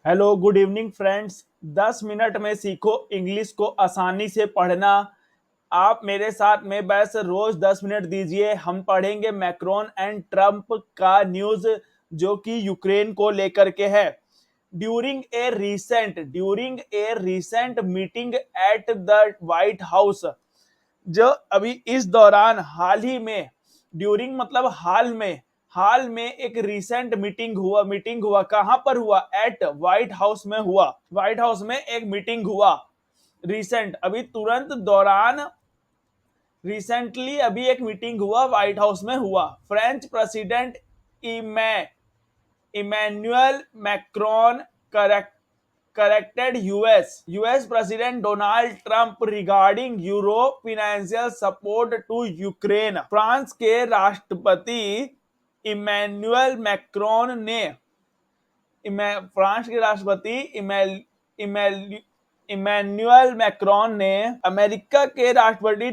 Hello good evening friends. 10 minute में सीखो English को आसानी से पढ़ना। आप मेरे साथ में बस रोज 10 मिनट दीजिए। हम पढ़ेंगे मैक्रोन एंड ट्रम्प का न्यूज जो कि यूक्रेन को लेकर के है। During a recent meeting at the white house, जो अभी इस दौरान हाल ही में, ड्यूरिंग मतलब हाल में एक रीसेंट मीटिंग हुआ। कहां पर हुआ? एट व्हाइट हाउस में हुआ। व्हाइट हाउस में एक मीटिंग हुआ। रीसेंट अभी तुरंत दौरान, रिसेंटली अभी एक मीटिंग हुआ, व्हाइट हाउस में हुआ। French president Emmanuel Macron corrected US President Donald Trump regarding Europe financial support to Ukraine। France के राष्ट्रपति इमैनुअल मैक्रोन ने फ्रांस के राष्ट्रपति इमैनुअल मैक्रोन ने अमेरिका के राष्ट्रपति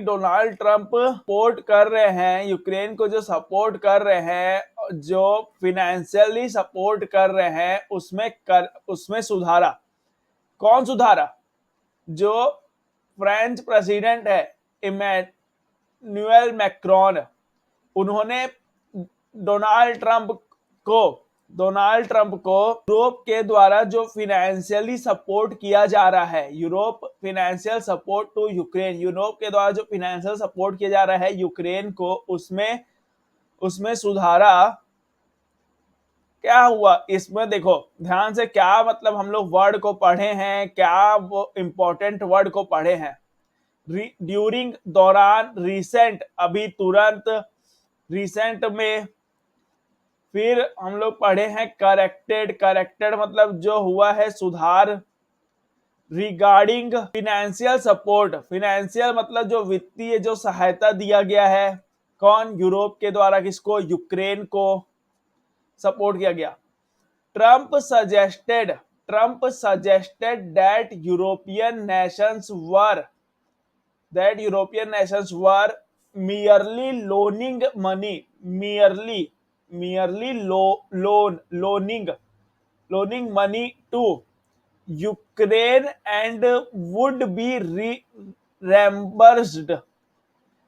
डोनाल्ड ट्रंप सपोर्ट कर रहे हैं यूक्रेन को, जो सपोर्ट कर रहे हैं, जो फिनेंशियली सपोर्ट कर रहे हैं, उसमें सुधारा। कौन सुधारा? जो फ्रेंच प्रेसिडेंट है इमैनुअल मैक्रोन, उन्होंने डोनाल्ड ट्रंप को यूरोप के द्वारा जो फिनेंशियली सपोर्ट किया जा रहा है, Europe financial support to Ukraine, Europe के द्वारा जो फिनेंशियल सपोर्ट किया जा रहा है यूक्रेन को, उसमें सुधारा। क्या हुआ इसमें? देखो ध्यान से, क्या मतलब हम लोग वर्ड को पढ़े हैं, क्या वो इंपॉर्टेंट वर्ड को पढ़े हैं। ड्यूरिंग दौरान, रिसेंट अभी तुरंत, रिसेंट में। फिर हम लोग पढ़े हैं करेक्टेड मतलब जो हुआ है सुधार। रिगार्डिंग फिनेंशियल सपोर्ट, फिनेंशियल मतलब जो वित्तीय जो सहायता दिया गया है, कौन? यूरोप के द्वारा किसको? यूक्रेन को सपोर्ट किया गया। Trump suggested that European Nations were merely loaning money, loaning money to Ukraine and would be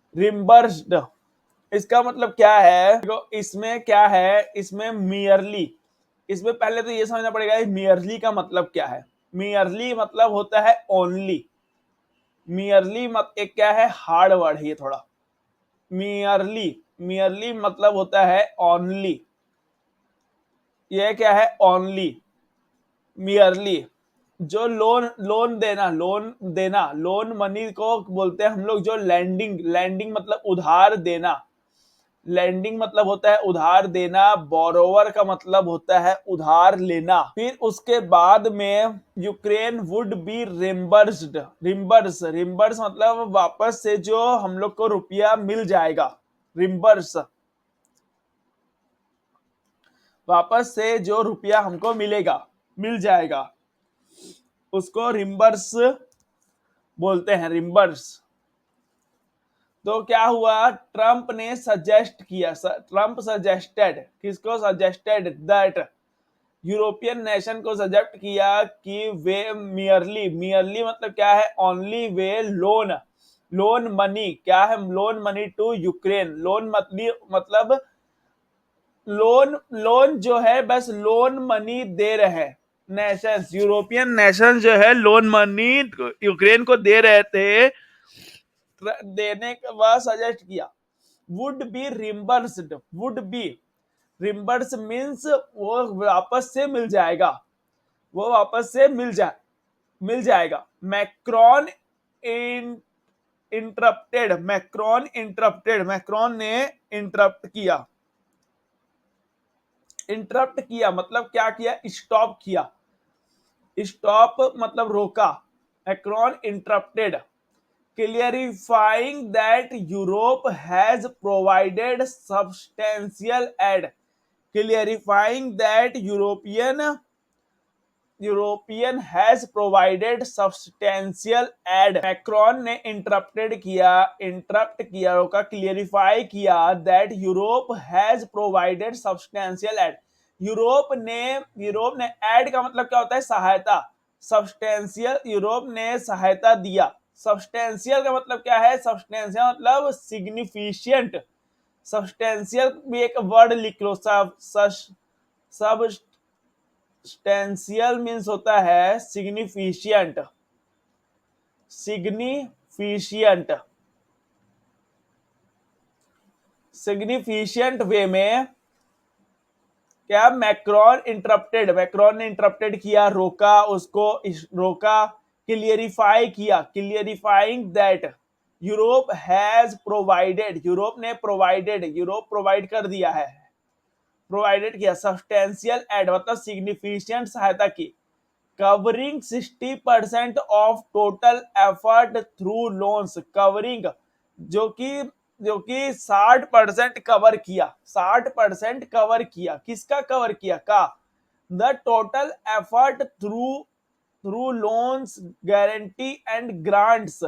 reimbursed। इसका मतलब क्या है? देखो इसमें क्या है, इसमें merely, इसमें पहले तो ये समझना पड़ेगा merely का मतलब क्या है। merely मतलब होता है ओनली। merely मत एक क्या है, हार्ड वर्ड है ये थोड़ा। मियरली मतलब होता है ओनली। यह क्या है? ओनली। मियरली जो लोन देना, लोन मनी को बोलते हैं हम लोग जो लैंडिंग मतलब उधार देना। लैंडिंग मतलब होता है उधार देना, बोरोवर का मतलब होता है उधार लेना। फिर उसके बाद में यूक्रेन वुड बी रिम्बर्स मतलब वापस से जो हम लोग को रुपया मिल जाएगा। रिम्बर्स, वापस से जो रुपया हमको मिल जाएगा, उसको रिम्बर्स बोलते हैं, रिम्बर्स। तो क्या हुआ? ट्रंप सजेस्टेड, किसको सजेस्टेड? दैट यूरोपियन नेशन को सजेस्ट किया कि वे मियरली मतलब क्या है? ओनली वे लोन मनी, क्या है? Loan money to Ukraine. Loan मतलब लोन जो है बस लोन मनी दे रहे हैं नेशंस, यूरोपियन नेशन जो है लोन मनी यूक्रेन को दे रहे थे। देने के बाद सजेस्ट किया वुड बी रिम्बर्स मीन्स वो वापस से मिल जाएगा, मिल जाएगा। मैक्रोन मैक्रोन ने इंटरप्ट किया मतलब क्या किया? स्टॉप मतलब रोका। Macron interrupted, clarifying that Europe has provided substantial aid, clarifying that European has provided substantial aid. Macron ने इंटरप्ट किया रोका, क्लियरिफाई किया that Europe has provided substantial aid. Europe ने एड का मतलब क्या होता है? सहायता। सब्सटेंशियल, यूरोप ने सहायता दिया। सब्सटेंशियल का मतलब क्या है? सब्सटेंशियल मतलब सिग्निफिशिएंट। सब्सटेंशियल भी एक वर्ड लिख लो। सब्सटेंशियल मीन्स होता है सिग्निफिशिएंट। सिग्निफिशिएंट वे में क्या? मैक्रोन ने इंटरप्टेड किया, रोका, clarifying that Europe has provided, Europe provide कर दिया है, प्रोवाइडेड किया सब्सटेंशियल एड मतलब सिग्निफिशिएंट सहायता की, covering 60% of total effort through loans. Covering जो कि 60% कवर किया, 60% कवर किया। किसका कवर किया? का the total effort through loans, guarantee and grants.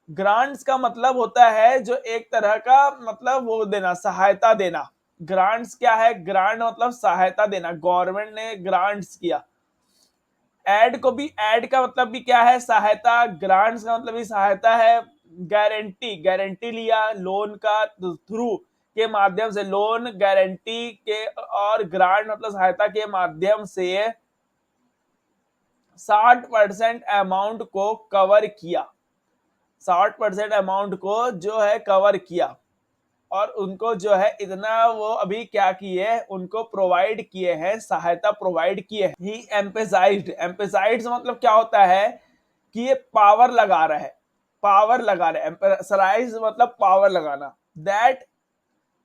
Grants का मतलब होता है जो एक तरह का मतलब वो देना, सहायता देना। ग्रांट्स क्या है? ग्रांट मतलब सहायता देना, गवर्नमेंट ने ग्रांट्स किया। एड का मतलब भी क्या है? सहायता। ग्रांट्स का मतलब भी सहायता है। गारंटी लिया लोन का थ्रू के माध्यम से, लोन गारंटी के, और ग्रांट मतलब सहायता के माध्यम से 60% अमाउंट को कवर किया, 60% अमाउंट को जो है कवर किया, और उनको जो है इतना वो अभी क्या किए, उनको प्रोवाइड किए हैं, सहायता प्रोवाइड किए हैं। ही एम्पेसाइज्ड मतलब क्या होता है कि ये पावर लगा रहा है, एम्पेसाइज मतलब पावर लगाना।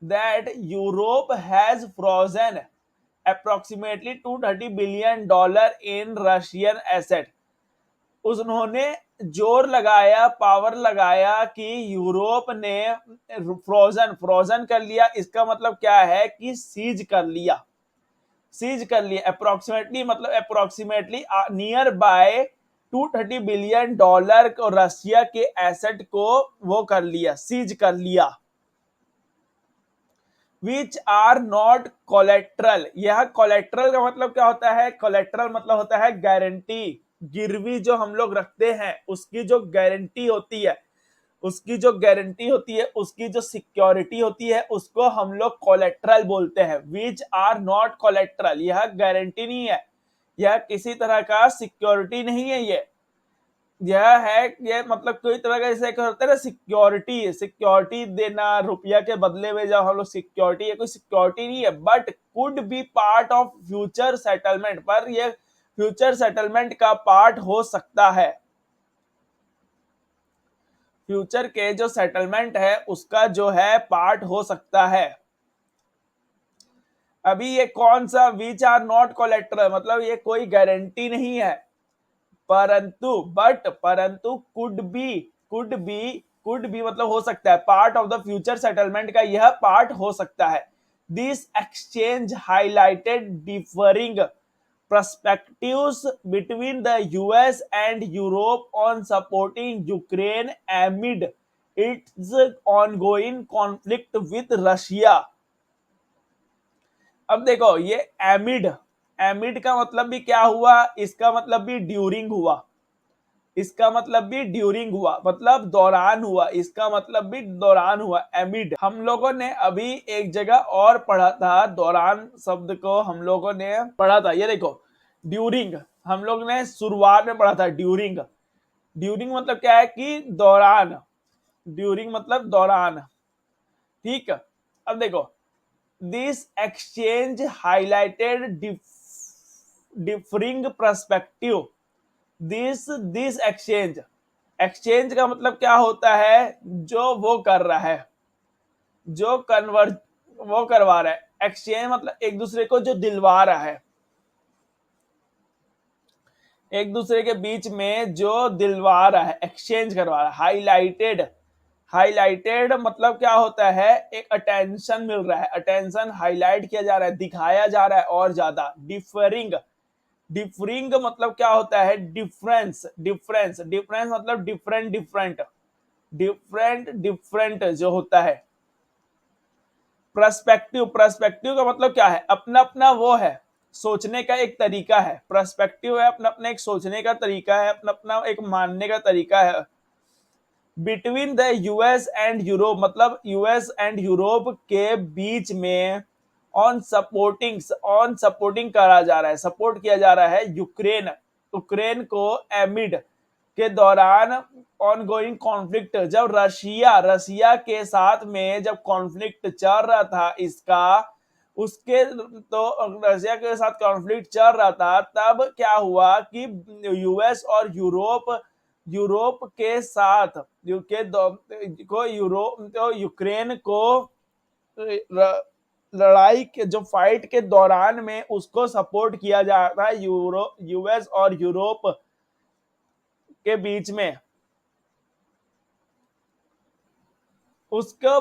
That Europe has frozen approximately $230 billion in Russian asset. उन्होंने जोर लगाया, पावर लगाया कि यूरोप ने फ्रोजन कर लिया। इसका मतलब क्या है कि सीज कर लिया। अप्रोक्सीमेटली मतलब अप्रोक्सीमेटली नियर बाय $230 बिलियन को रशिया के एसेट को वो कर लिया, सीज कर लिया। Which are not collateral. यह कोलेट्रल का मतलब क्या होता है? कोलेट्रल मतलब होता है गारंटी, गिरवी जो हम लोग रखते हैं उसकी जो गारंटी होती है, उसकी जो सिक्योरिटी होती है, उसको हम लोग कोलेट्रल बोलते हैं। विच आर नॉट कोलेट्रल, यह गारंटी नहीं है, यह किसी तरह का सिक्योरिटी नहीं है। ये मतलब कोई तरह का जैसे होता है ना, सिक्योरिटी देना रुपया के बदले में, जब हम लोग सिक्योरिटी, कोई सिक्योरिटी नहीं है, but could be part of future settlement, पर ये फ्यूचर सेटलमेंट का पार्ट हो सकता है। फ्यूचर के जो सेटलमेंट है उसका जो है पार्ट हो सकता है। अभी ये कौन सा? विच आर नॉट कोलेट्रल मतलब ये कोई गारंटी नहीं है, परंतु कुड बी मतलब हो सकता है, part of the future settlement का यह पार्ट हो सकता है। This exchange highlighted differing perspectives between the US and Europe on supporting Ukraine amid its ongoing conflict with Russia। अब देखो ये एमिड का मतलब भी क्या हुआ? इसका मतलब भी ड्यूरिंग हुआ, मतलब दौरान हुआ, इसका मतलब भी दौरान हुआ। एमिड हम लोगों ने अभी एक जगह और पढ़ा था, दौरान शब्द को हम लोगों ने पढ़ा था। ये देखो ड्यूरिंग हम लोग ने शुरुआत में पढ़ा था। ड्यूरिंग मतलब क्या है कि दौरान, ड्यूरिंग मतलब दौरान, ठीक। अब देखो this exchange highlighted differing perspective. This exchange का मतलब क्या होता है? जो वो कर रहा है, जो वो करवा रहा है। एक्सचेंज मतलब एक दूसरे को जो दिलवा रहा है, एक दूसरे के बीच में जो दिलवा रहा है, एक्सचेंज करवा रहा है। हाईलाइटेड मतलब क्या होता है? एक अटेंशन मिल रहा है, अटेंशन हाईलाइट किया जा रहा है, दिखाया जा रहा है और ज्यादा। डिफरिंग डिफरिंग मतलब क्या होता है, डिफरेंस, डिफरेंस, डिफरेंस मतलब डिफरेंट, डिफरेंट, डिफरेंट, डिफरेंट जो होता है। पर्सपेक्टिव, पर्सपेक्टिव का मतलब क्या है, अपना अपना वो है, सोचने का एक तरीका है। पर्सपेक्टिव है अपना अपना एक सोचने का तरीका है, अपना अपना एक मानने का तरीका है। Between the US and Europe मतलब यूएस एंड यूरोप के बीच में ऑन सपोर्टिंग, ऑन सपोर्टिंग करा जा रहा है, सपोर्ट किया जा रहा है यूक्रेन, यूक्रेन को एमिड के दौरान ऑन गोइंग कॉन्फ्लिक्ट, जब रशिया, रशिया के साथ में जब कॉन्फ्लिक्ट चल रहा था इसका, उसके तो रशिया के साथ कॉन्फ्लिक्ट चल रहा था, तब क्या हुआ कि यूएस और यूरोप, यूरोप के साथ यूके को यूरोप तो यूक्रेन को लड़ाई के जो फाइट के दौरान में उसको सपोर्ट किया जा रहा था यूएस और यूरोप के बीच में, उसके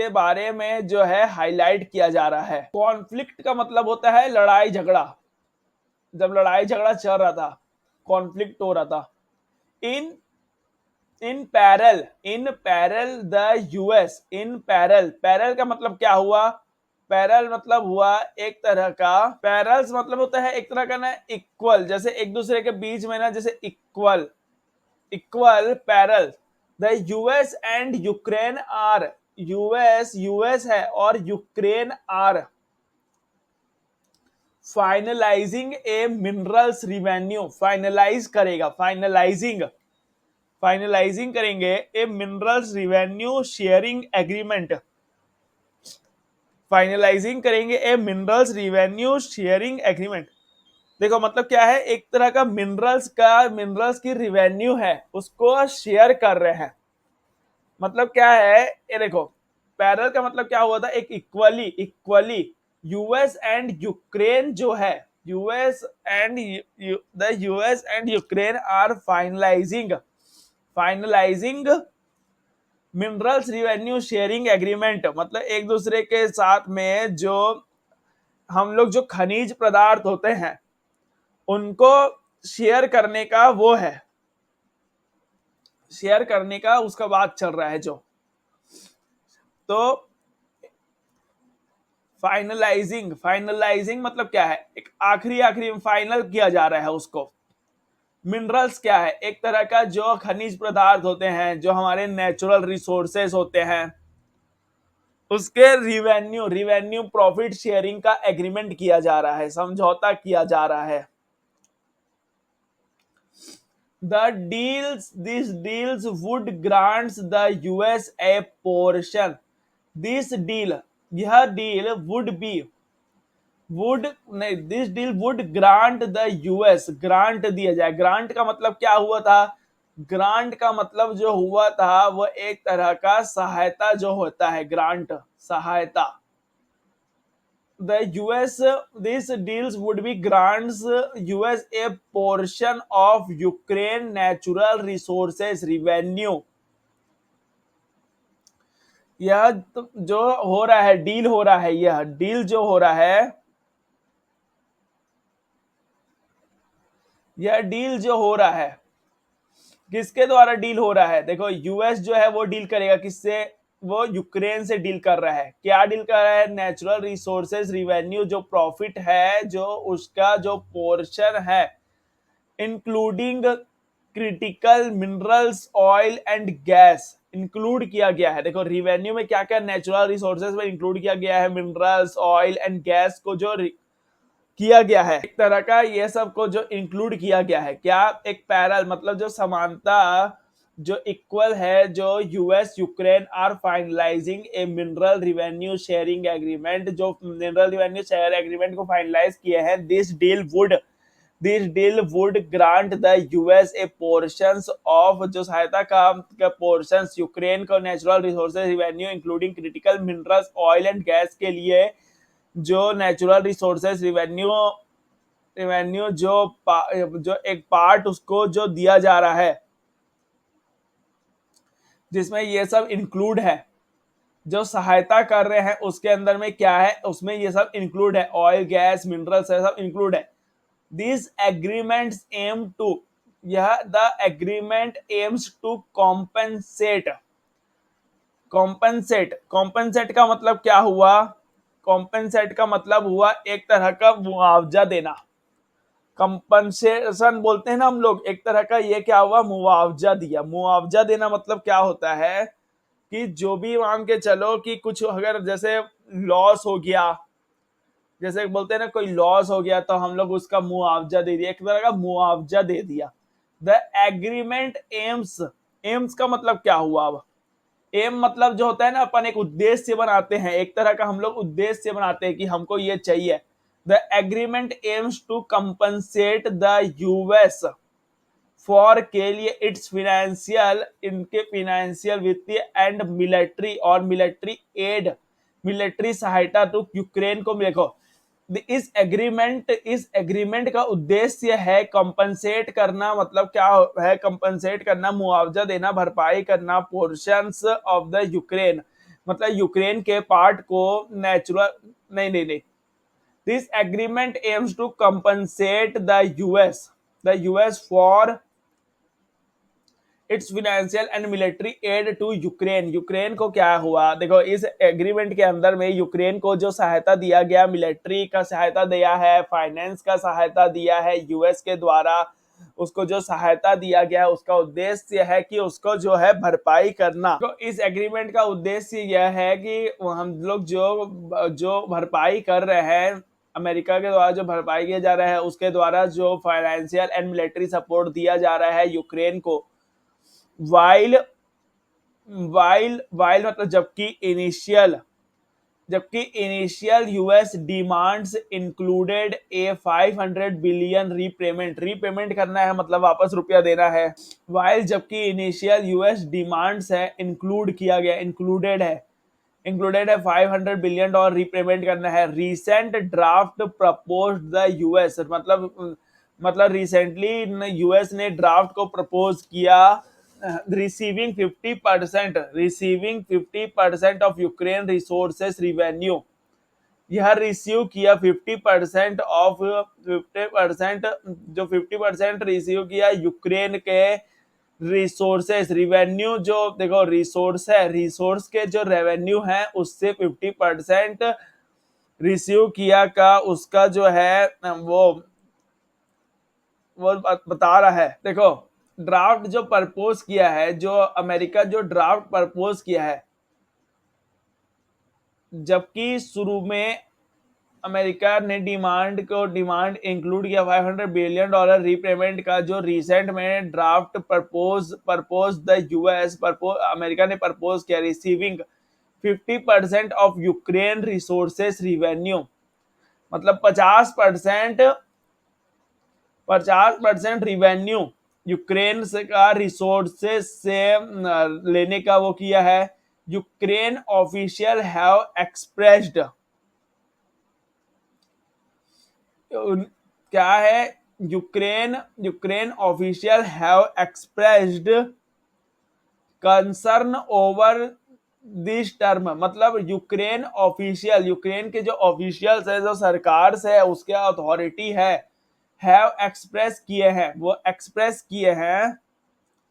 बारे में जो है हाईलाइट किया जा रहा है। कॉन्फ्लिक्ट का मतलब होता है लड़ाई झगड़ा, जब लड़ाई झगड़ा चल रहा था, कॉन्फ्लिक्ट हो रहा था। In in parallel the US, in parallel, parallel का मतलब क्या हुआ, पैरल मतलब हुआ एक तरह का, पैरल्स मतलब होता है एक तरह का ना इक्वल, जैसे एक दूसरे के बीच में ना, जैसे equal, equal parallel. The US and Ukraine are, US, US है और Ukraine are finalising a minerals revenue, finalize करेगा, फाइनलाइजिंग, फाइनलाइजिंग करेंगे a minerals revenue sharing agreement, finalizing करेंगे a minerals revenue sharing agreement. देखो मतलब क्या है, एक तरह का मिनरल्स का, मिनरल्स की रिवेन्यू है उसको शेयर कर रहे हैं। मतलब क्या है ये देखो, पैरल का मतलब क्या हुआ था, एक equally, equally US and Ukraine जो है, US and the US and Ukraine are finalising, finalising minerals revenue sharing agreement, मतलब एक दूसरे के साथ में जो हम लोग जो खनिज पदार्थ होते हैं उनको शेयर करने का वो है, शेयर करने का उसका बात चल रहा है जो। तो फाइनलाइजिंग, फाइनलाइजिंग मतलब क्या है, एक आखिरी, आखिरी फाइनल किया जा रहा है उसको। मिनरल्स क्या है, एक तरह का जो खनिज पदार्थ होते हैं, जो हमारे नेचुरल रिसोर्सेस होते हैं, उसके रिवेन्यू, रिवेन्यू प्रॉफिट शेयरिंग का एग्रीमेंट किया जा रहा है, समझौता किया जा रहा है। The deals, these deals would grants the US a portion. This deal, यह deal would be, would नहीं, this deal would grant the US, grant दिया जाए। ग्रांट का मतलब क्या हुआ था, ग्रांट का मतलब जो हुआ था वो एक तरह का सहायता जो होता है, ग्रांट सहायता। The US, these deals would be grants US a portion of Ukraine natural resources revenue। यह जो हो रहा है, डील हो रहा है, यह डील जो हो रहा है, यह डील जो हो रहा है किसके द्वारा डील हो रहा है, देखो यूएस जो है वो डील करेगा किससे, वो यूक्रेन से डील कर रहा है। क्या डील कर रहा है, नेचुरल रिसोर्सेज रिवेन्यू, जो प्रॉफिट है, जो उसका जो पोर्शन है, including critical minerals, oil and gas, include किया गया है। देखो रिवेन्यू में क्या क्या नेचुरल रिसोर्सेज में इंक्लूड किया गया है, मिनरल्स, ऑयल एंड गैस को जो किया गया है, एक तरह का ये सब को जो इंक्लूड किया गया है। क्या, एक पैरल मतलब जो समानता, जो इक्वल है, जो US Ukraine are finalising a mineral revenue sharing agreement, जो मिनरल रिवेन्यू शेयर एग्रीमेंट को फाइनलाइज किए हैं। This deal would grant the US a portions of, जो सहायता का पोर्शंस यूक्रेन को natural resources revenue including critical minerals, oil and gas के लिए जो नेचुरल रिसोर्सेज रिवेन्यू, रिवेन्यू जो एक पार्ट उसको जो दिया जा रहा है, जिसमें ये सब इंक्लूड है, जो सहायता कर रहे हैं उसके अंदर में क्या है, उसमें ये सब इंक्लूड है, ऑयल गैस मिनरल्स है सब इंक्लूड है। दिस एग्रीमेंट्स एम टू, यह the agreement aims to compensate, compensate, compensate का मतलब क्या हुआ? कॉम्पेंसेट का मतलब हुआ एक तरह का मुआवजा देना, कंपनसेशन बोलते हैं ना हम लोग, एक तरह का ये क्या हुआ, मुआवजा दिया। मुआवजा देना मतलब क्या होता है कि जो भी मान के चलो कि कुछ अगर जैसे लॉस हो गया, जैसे बोलते हैं ना कोई लॉस हो गया तो हम लोग उसका मुआवजा दे दिया, एक तरह का मुआवजा दे दिया। द एग्रीमेंट एम्स, एम्स का मतलब क्या हुआ? अब एम मतलब जो होता है ना, अपन एक उद्देश्य बनाते हैं, एक तरह का हम लोग उद्देश्य बनाते हैं कि हमको ये चाहिए। The agreement aims to compensate the US for के लिए इट्स फिनेंशियल, इनके फिनेंशियल, वित्तीय एंड मिलिट्री और मिलिट्री एड, मिलिट्री सहायता टू यूक्रेन को। देखो इस एग्रीमेंट का उद्देश्य है कंपनसेट करना, मतलब क्या है कंपनसेट करना, मुआवजा देना, भरपाई करना, पोर्शंस ऑफ द यूक्रेन, मतलब यूक्रेन के पार्ट को नेचुरल, नहीं नहीं नहीं, this agreement aims to compensate the US for its financial and military aid to Ukraine. Ukraine को क्या हुआ, देखो इस एग्रीमेंट के अंदर में यूक्रेन को जो सहायता दिया गया, मिलिट्री का सहायता दिया है, फाइनेंस का सहायता दिया है यूएस के द्वारा, उसको जो सहायता दिया गया उसका उद्देश्य है कि उसको जो है भरपाई करना। तो इस एग्रीमेंट का उद्देश्य यह है कि हम लोग जो जो भरपाई कर रहे हैं, अमेरिका के द्वारा जो भरपाई किया जा रहा है उसके द्वारा जो फाइनेंशियल एंड मिलिट्री सपोर्ट दिया जा रहा है यूक्रेन को, वाइल वाइल वाइल मतलब जबकि इनिशियल यूएस डिमांड्स इंक्लूडेड ए 500 बिलियन रीपेमेंट, रीपेमेंट करना है मतलब वापस रुपया देना है। वाइल जबकि इनिशियल यूएस डिमांड्स है, इंक्लूड किया गया, इंक्लूडेड है 500 बिलियन डॉलर रीपेमेंट करना है। Recent draft proposed the US, मतलब रिसेंटली यूएस ने ड्राफ्ट को प्रपोज किया, receiving 50% of Ukraine resources revenue, यह रिसीव किया 50% ऑफ 50%, जो 50% रिसीव किया यूक्रेन के रिसोर्सेस रिवेन्यू, जो देखो रिसोर्स है, रिसोर्स के जो रेवेन्यू है उससे 50% रिसीव किया का उसका जो है वो बता रहा है। देखो ड्राफ्ट जो प्रपोज किया है, जो अमेरिका जो ड्राफ्ट प्रपोज किया है, जबकि शुरू में अमेरिका ने डिमांड इंक्लूड किया 500 बिलियन डॉलर रीपेमेंट का, जो रिसेंट में draft propose the US America ने प्रपोज किया, receiving 50% of Ukraine resources revenue, मतलब 50% रिवेन्यू यूक्रेन से का रिसोर्सेस से लेने का वो किया है। यूक्रेन ऑफिशियल हैव एक्सप्रेस्ड, क्या है, Ukraine official have expressed concern over this term, मतलब यूक्रेन ऑफिशियल, यूक्रेन के जो ऑफिशियल्स है, जो सरकार से है, उसके अथॉरिटी है, हैव एक्सप्रेस किए हैं, वो एक्सप्रेस किए हैं,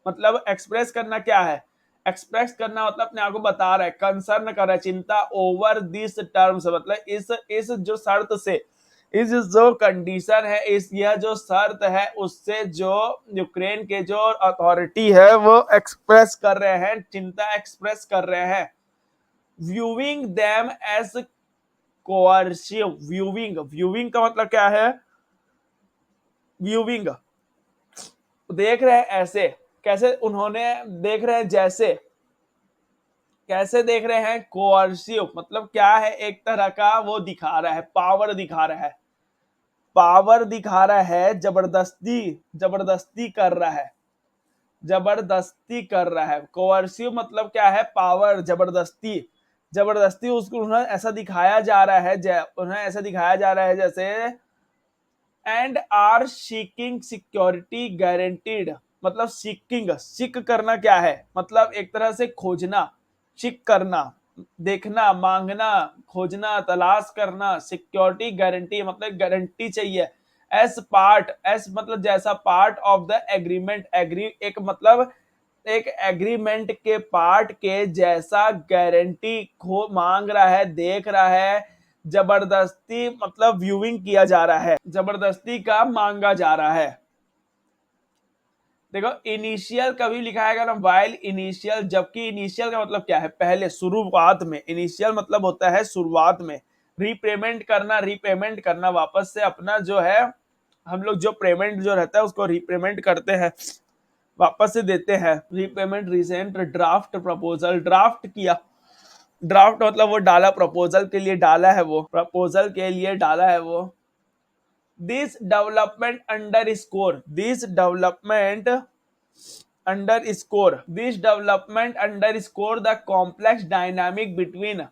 मतलब एक्सप्रेस करना क्या है, एक्सप्रेस करना मतलब अपने आप को बता रहा है, कंसर्न कर रहा है, चिंता, ओवर दिस टर्म्स मतलब इस जो शर्त से, इस जो कंडीशन है, इस यह जो शर्त है उससे जो यूक्रेन के जो अथॉरिटी है वो एक्सप्रेस कर रहे हैं, चिंता एक्सप्रेस कर रहे हैं। Viewing them as coercive, viewing का मतलब क्या है, व्यूइंग देख रहे हैं ऐसे, कैसे उन्होंने देख रहे हैं, जैसे कैसे देख रहे हैं, कोअर्सिव मतलब क्या है, एक तरह का वो दिखा रहा है, पावर दिखा रहा है, पावर दिखा रहा है, जबरदस्ती कर रहा है, जबरदस्ती कर रहा है। कोअर्सिव मतलब क्या है, पावर, जबरदस्ती उसको उन्हें ऐसा दिखाया जा रहा है, उन्हें ऐसा दिखाया जा रहा है जैसे, and are seeking security guaranteed, मतलब सीक करना क्या है, मतलब एक तरह से खोजना, सीक करना, देखना, मांगना, खोजना, तलाश करना, सिक्योरिटी गारंटी मतलब गारंटी चाहिए, एस पार्ट, एस मतलब जैसा, part of the agreement, agree एक मतलब एक एग्रीमेंट के पार्ट के जैसा गारंटी को मांग रहा है, देख रहा है, जबरदस्ती मतलब व्यूइंग किया जा रहा है, जबरदस्ती का मांगा जा रहा है। देखो इनिशियल कभी लिखा है ना वाइल इनिशियल, जबकि इनिशियल का मतलब क्या है, पहले शुरुआत में, इनिशियल मतलब होता है शुरुआत में। रीपेमेंट करना, रीपेमेंट करना, वापस से अपना जो है हम लोग जो पेमेंट जो रहता है उसको रीपेमेंट करते हैं, वापस से देते हैं। Repayment, recent, draft, proposal, draft किया, ड्राफ्ट मतलब वो डाला, प्रपोजल के लिए डाला है, वो प्रपोजल के लिए डाला है वो। This development under score, this development underscore, this development underscore the complex dynamic between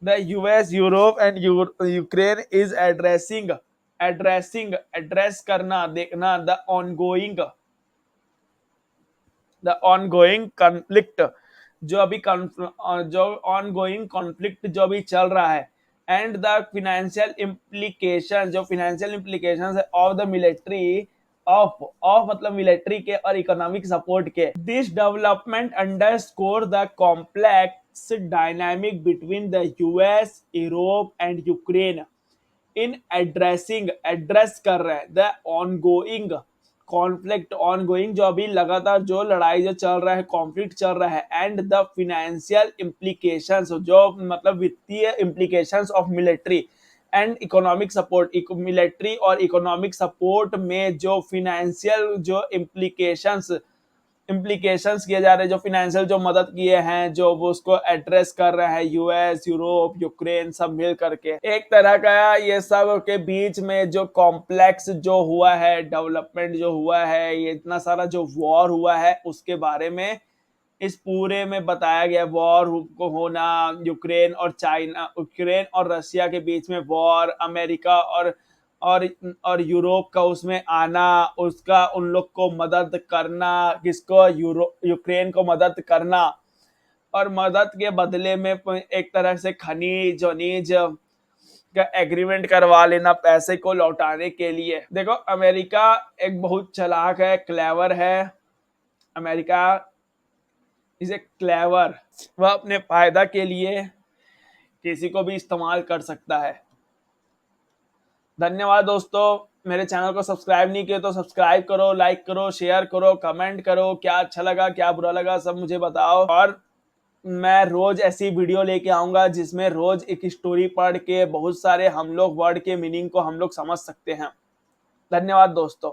the US, Europe and Ukraine is address करना, देखना, the ongoing conflict, जो अभी जो ongoing conflict जो अभी चल रहा है, and the financial implications, जो financial implications है of the military of मतलब मिलिट्री के और इकोनॉमिक सपोर्ट के। This development underscore the complex dynamic between the US, Europe and Ukraine in addressing, address कर रहे हैं द ऑनगोइंग कॉन्फ्लिक्ट, ऑनगोइंग जो अभी लगातार जो लड़ाई जो चल रहा है, कॉन्फ्लिक्ट चल रहा है, एंड द फिनेंशियल इम्प्लीकेशंस, जो मतलब वित्तीय implications of military and economic support, military और इकोनॉमिक सपोर्ट में जो फिनेंशियल जो इम्प्लीकेशंस किए जा रहे हैं, जो फिनेंशियल जो मदद किए हैं, जो वो उसको एड्रेस कर रहे हैं यूएस, यूरोप, यूक्रेन सब मिल करके। एक तरह का ये सब के बीच में जो कॉम्प्लेक्स जो हुआ है, डेवलपमेंट जो हुआ है, ये इतना सारा जो वॉर हुआ है उसके बारे में इस पूरे में बताया गया। वॉर को होना, यूक्रेन और चाइना, यूक्रेन और रशिया के बीच में वॉर, अमेरिका और यूरोप का उसमें आना, उसका उन लोग को मदद करना, किसको, यूक्रेन को मदद करना, और मदद के बदले में एक तरह से खनिज वनीज का एग्रीमेंट करवा लेना पैसे को लौटाने के लिए। देखो अमेरिका एक बहुत चालाक है, क्लेवर है, अमेरिका इसे क्लेवर, वह अपने फायदा के लिए किसी को भी इस्तेमाल कर सकता है। धन्यवाद दोस्तों, मेरे चैनल को सब्सक्राइब नहीं किया तो सब्सक्राइब करो, लाइक करो, शेयर करो, कमेंट करो, क्या अच्छा लगा क्या बुरा लगा सब मुझे बताओ। और मैं रोज ऐसी वीडियो लेके आऊंगा जिसमें रोज एक स्टोरी पढ़ के बहुत सारे हम लोग वर्ड के मीनिंग को हम लोग समझ सकते हैं। धन्यवाद दोस्तों।